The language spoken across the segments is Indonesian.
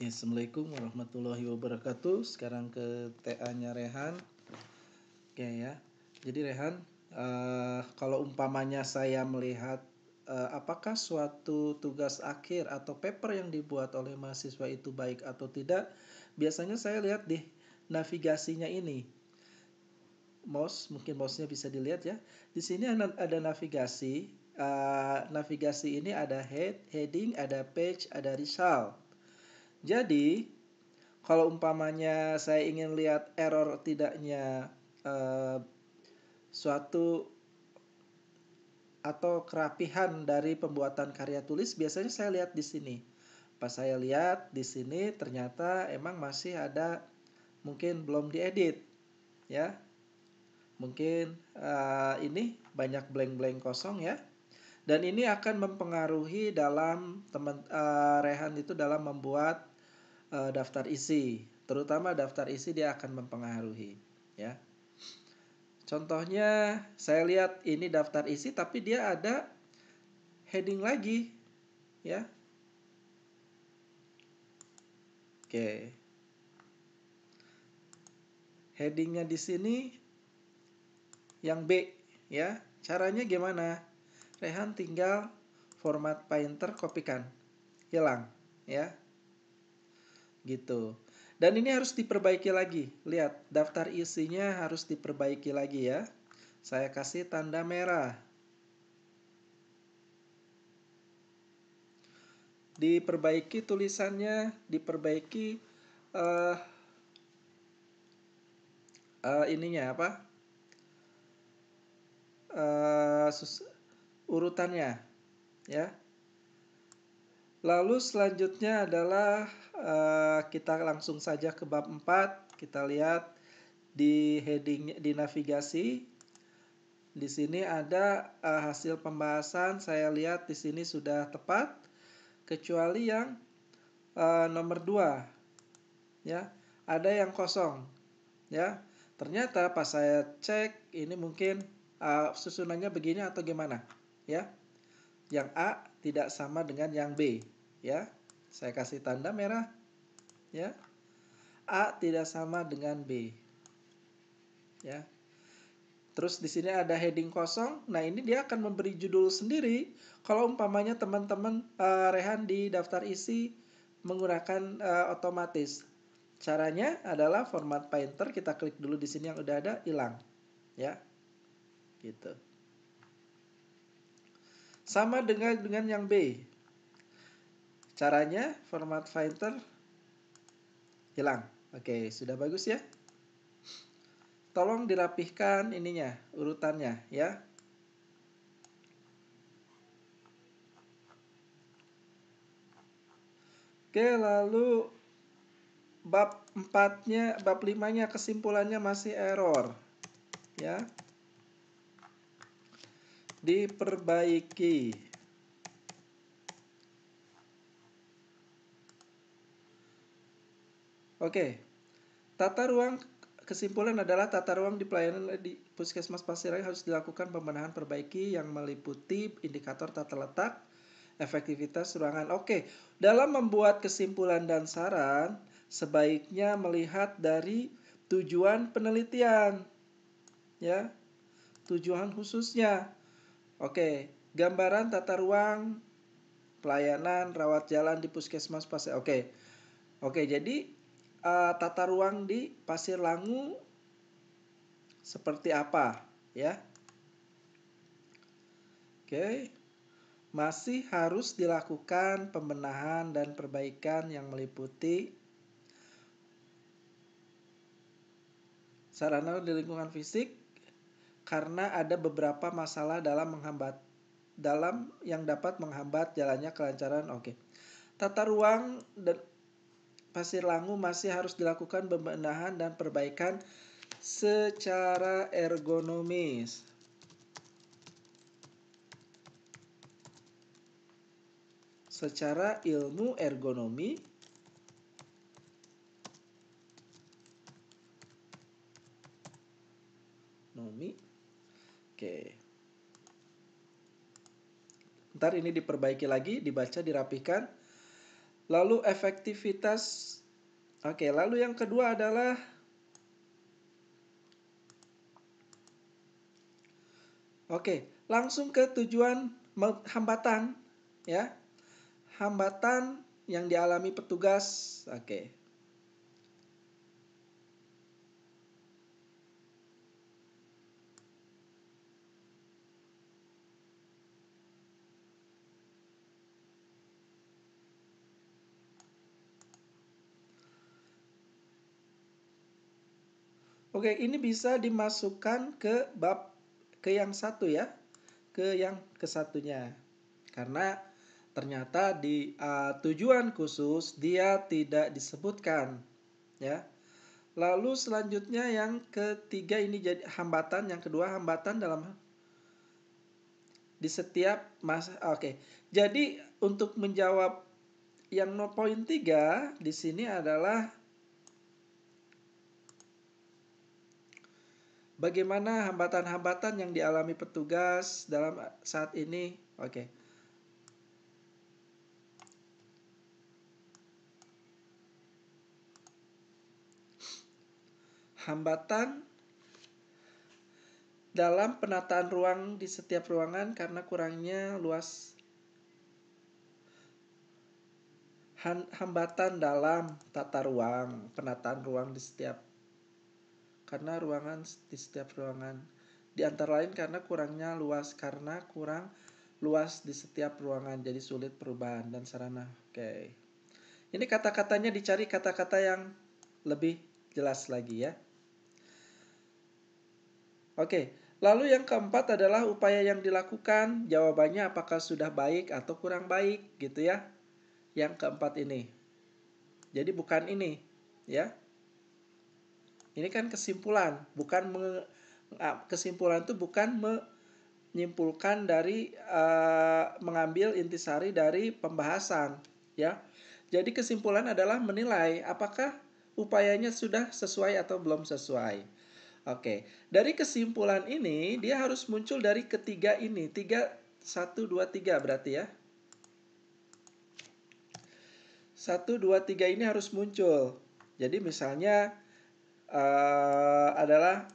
Oke, Assalamualaikum warahmatullahi wabarakatuh. Sekarang ke TA-nya Rehan. Oke ya. Jadi Rehan, kalau umpamanya saya melihat apakah suatu tugas akhir atau paper yang dibuat oleh mahasiswa itu baik atau tidak, biasanya saya lihat di navigasinya ini. Mungkin mouse-nya bisa dilihat ya. Di sini ada navigasi. Navigasi ini ada heading, ada page, ada result. Jadi, kalau umpamanya saya ingin lihat error tidaknya suatu atau kerapihan dari pembuatan karya tulis, biasanya saya lihat di sini. Pas saya lihat di sini ternyata emang masih ada mungkin belum diedit ya. Mungkin ini banyak blank-blank kosong ya. Dan ini akan mempengaruhi dalam Rehan itu dalam membuat daftar isi, terutama daftar isi dia akan mempengaruhi ya. Contohnya saya lihat ini daftar isi tapi dia ada heading lagi ya. Oke. Headingnya di sini yang B ya. Caranya gimana? Rehan tinggal format painter kopikan. Hilang ya. Gitu. Dan ini harus diperbaiki lagi. Lihat, daftar isinya harus diperbaiki lagi ya. Saya kasih tanda merah. Diperbaiki tulisannya, diperbaiki ininya apa? Urutannya ya. Lalu selanjutnya adalah kita langsung saja ke bab 4. Kita lihat di heading, di navigasi. Di sini ada hasil pembahasan. Saya lihat di sini sudah tepat, kecuali yang nomor 2 ya. Ada yang kosong ya. Ternyata pas saya cek ini mungkin susunannya begini atau gimana ya. Yang A tidak sama dengan yang B ya. Saya kasih tanda merah ya. A tidak sama dengan B ya. Terus di sini ada heading kosong. Nah, ini dia akan memberi judul sendiri. Kalau umpamanya teman-teman Rehan di daftar isi menggunakan otomatis. Caranya adalah format painter, kita klik dulu di sini yang udah ada, hilang ya. Gitu. Sama dengan yang B. Caranya format painter hilang. Oke, sudah bagus ya. Tolong dirapihkan ininya, urutannya ya. Oke, lalu bab 4-nya, bab 5-nya kesimpulannya masih error. Ya. Diperbaiki. Oke. Tata ruang, kesimpulan adalah tata ruang di pelayanan di Puskesmas Pasiraya harus dilakukan pembenahan perbaiki yang meliputi indikator tata letak, efektivitas ruangan. Oke, dalam membuat kesimpulan dan saran, sebaiknya melihat dari tujuan penelitian. Ya, tujuan khususnya. Oke, gambaran tata ruang pelayanan rawat jalan di Puskesmas Pasir. Oke, jadi tata ruang di Pasir Langu seperti apa ya? Oke. Masih harus dilakukan pembenahan dan perbaikan yang meliputi sarana di lingkungan fisik karena ada beberapa masalah dalam yang dapat menghambat jalannya kelancaran. Oke. Tata ruang dan Pasir Langu masih harus dilakukan pembenahan dan perbaikan secara ergonomis. Secara ilmu ergonomi oke. Ntar ini diperbaiki lagi, dibaca, dirapikan. Lalu efektivitas. Oke, lalu yang kedua adalah langsung ke tujuan hambatan ya. Hambatan yang dialami petugas. Ini bisa dimasukkan ke bab yang satu ya, ke yang kesatunya. Karena ternyata di tujuan khusus dia tidak disebutkan ya. Lalu selanjutnya yang ketiga ini jadi hambatan, yang kedua hambatan dalam di setiap masa. Jadi untuk menjawab yang poin 3 di sini adalah bagaimana hambatan-hambatan yang dialami petugas dalam saat ini. Hambatan dalam penataan ruang di setiap ruangan karena kurangnya luas. Hambatan dalam tata ruang, penataan ruang di setiap ruangan. Di antara lain karena kurangnya luas, karena kurang luas di setiap ruangan, jadi sulit perubahan dan sarana. Ini kata-katanya dicari kata-kata yang lebih jelas lagi ya. Lalu yang keempat adalah upaya yang dilakukan. Jawabannya apakah sudah baik atau kurang baik gitu ya. Yang keempat ini. Jadi bukan ini ya. Ini kan kesimpulan, kesimpulan itu bukan menyimpulkan dari mengambil intisari dari pembahasan ya. Jadi kesimpulan adalah menilai apakah upayanya sudah sesuai atau belum sesuai. Dari kesimpulan ini dia harus muncul dari ketiga ini. 1, 2, 3 berarti ya. 1, 2, 3 ini harus muncul. Jadi misalnya adalah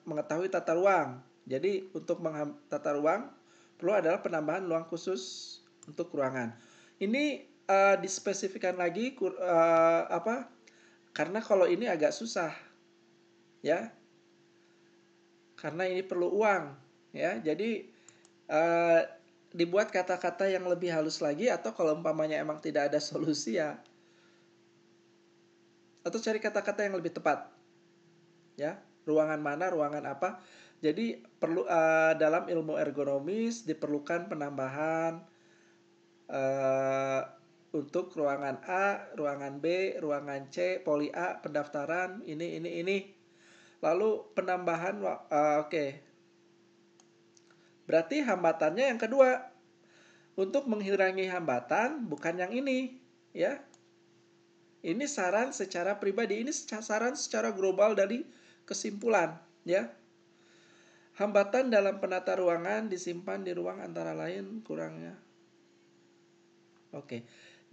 mengetahui tata ruang. Jadi untuk tata ruang perlu adalah penambahan ruang khusus untuk ruangan. Ini dispesifikan lagi karena kalau ini agak susah ya. Karena ini perlu uang ya. Jadi dibuat kata-kata yang lebih halus lagi, atau kalau umpamanya emang tidak ada solusi ya, atau cari kata-kata yang lebih tepat ya. Ruangan mana, ruangan apa. Jadi perlu dalam ilmu ergonomis diperlukan penambahan untuk ruangan A, ruangan B, ruangan C, poli A, pendaftaran ini. Lalu penambahan berarti hambatannya yang kedua. Untuk menghilangi hambatan bukan yang ini ya. Ini saran secara pribadi, ini saran secara global dari kesimpulan ya. Hambatan dalam penata ruangan disimpan di ruang antara lain kurangnya.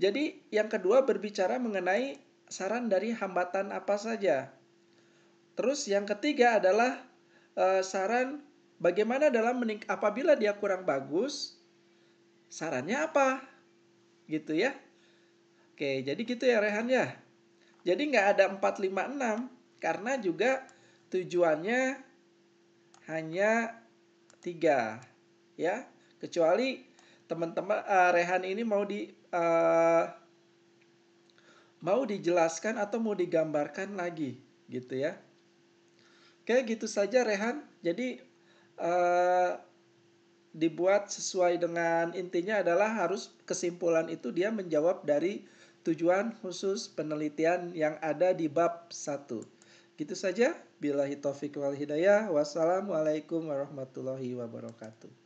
Jadi yang kedua berbicara mengenai saran dari hambatan apa saja. Terus yang ketiga adalah saran bagaimana dalam apabila dia kurang bagus, sarannya apa? Gitu ya. Jadi gitu ya Rehan ya. Jadi nggak ada 4, 5, 6 karena juga tujuannya hanya 3 ya. Kecuali teman-teman Rehan ini mau dijelaskan atau mau digambarkan lagi gitu ya. Gitu saja Rehan. Jadi dibuat sesuai dengan intinya adalah harus kesimpulan itu dia menjawab dari tujuan khusus penelitian yang ada di bab 1. Gitu saja. Billahi taufiq wal hidayah. Wassalamualaikum warahmatullahi wabarakatuh.